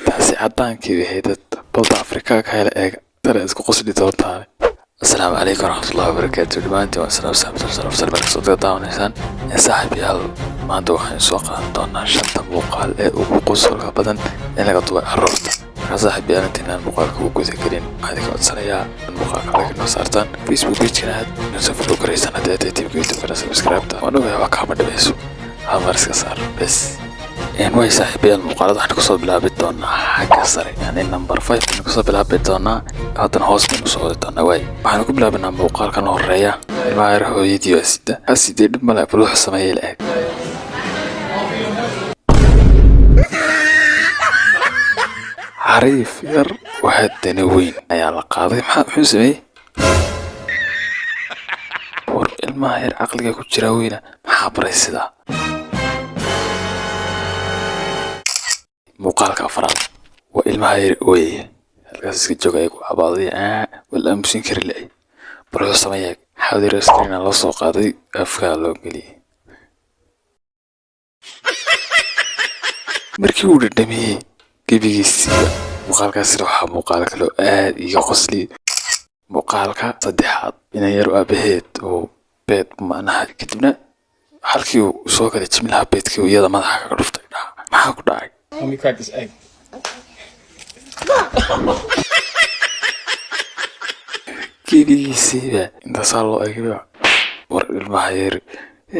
taasi cadaankii wahaydad balda Afrika ka hela eeg tara isku qosli doontaa. السلام عليكم ورحمة الله وبركاته. دمانتي وأنا سلام بركة داونيسان يا صاحبي هل ما عنده وحين سوق عندنا شنطة مقال وقصة بدن إنك تطوع الرفض يا صاحبي أنا تنا المقال كوكو ذكرين هذيك أتصليا المقال عليك نصارتان فيسبوك بيج كناد نسافر كريسان هذا تيجي يوتيوب كنا سبسكرايب تا وأنا ويا وكام دبيسو هامرس كسر بس يعني وي صاحبي المقالات waxaan ku soo bilaabi doonaa xagga sare yani number 5 waxaan ku soo bilaabi doonaa hadan hoos baan soo doonaa way waxaan ku bilaabnaa muuqaalkan horeeya ilmaha hooyadii asida dib ma laha buluux sameeyay laag xariif yar waxa dana weyn ayaa la qaaday maxaa sameeyay war ilmaha yar aqliga ku jira weyna maxaa baray sida muuqaalka afraad waa ilmaha yar ooyay halkaas iska joogay ku cabaadaya wala amsin kari lay baro sameeyay xawdir screen la soo qaaday afka loo galiyay markii uu dhadhamiyay gebigiisa muuqaalkaas waxa muuqaalka loo aad iga qosli muuqaalka saddexaad inay yar aabaheed oo beed macnaha kadibna halkii uu soo galay jimlaha beedkii iyada madaxa ka dhuftay maxaa ku dhacay. Let me crack this egg. Kibigiisiiba inta salo eegba war ilmaha yar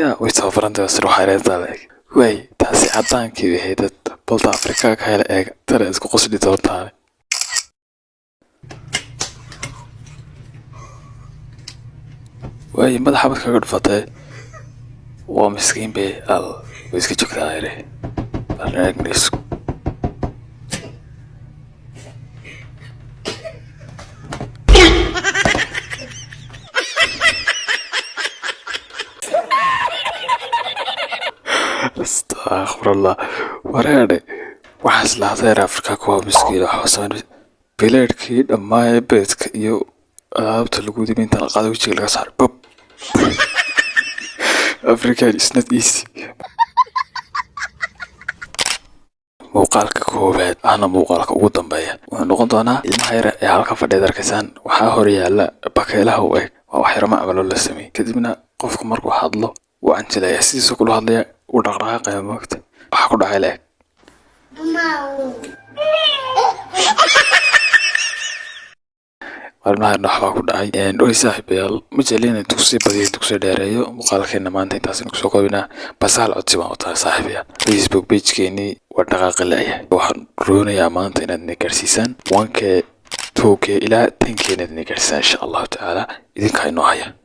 ya way tababarantay sir waxa leedahay way taasi cadaankii wahaydad balda Afrika ka hela eeg tara isku qosli doontaa way madaxa badka ka dhufatay waa miskiin bay al way iska joogtaa yare barnaamijku استغفر الله ورادي waxaas lahayd Afrika kuwa miskiin xoosan bileedkii dhammaan beedka iyo alaabta lagu diminta qaado wajiga laga saar bab Afrika is not easy muuqaalka koobaad ana muuqaalka ugu dambeeya waxaan noqon doonaa ilmaha yar ee halka fadhiya darkaysan waxa hor yaala bakeelaha oo eeg waa wax yar macmalo la sameeyay kadibna qofku markuu hadlo wuu anjilaya sidoo kale hadlaya uu dhaqdhaqaaqayo maagta waxa ku dhacay leeg والله نحوا كل عين إنه يسحب مجالين تقصي بدي تقصي داريو مقالكين ما أنت تاسين كسوق بينا بس على أتسمع وتر صاحبيا فيسبوك بيج كيني ودقائق اللي واحد روني يا ما أنت نكرسيسان وانك توك إلى تنكين نكرسان إن شاء الله تعالى إذا كان نهاية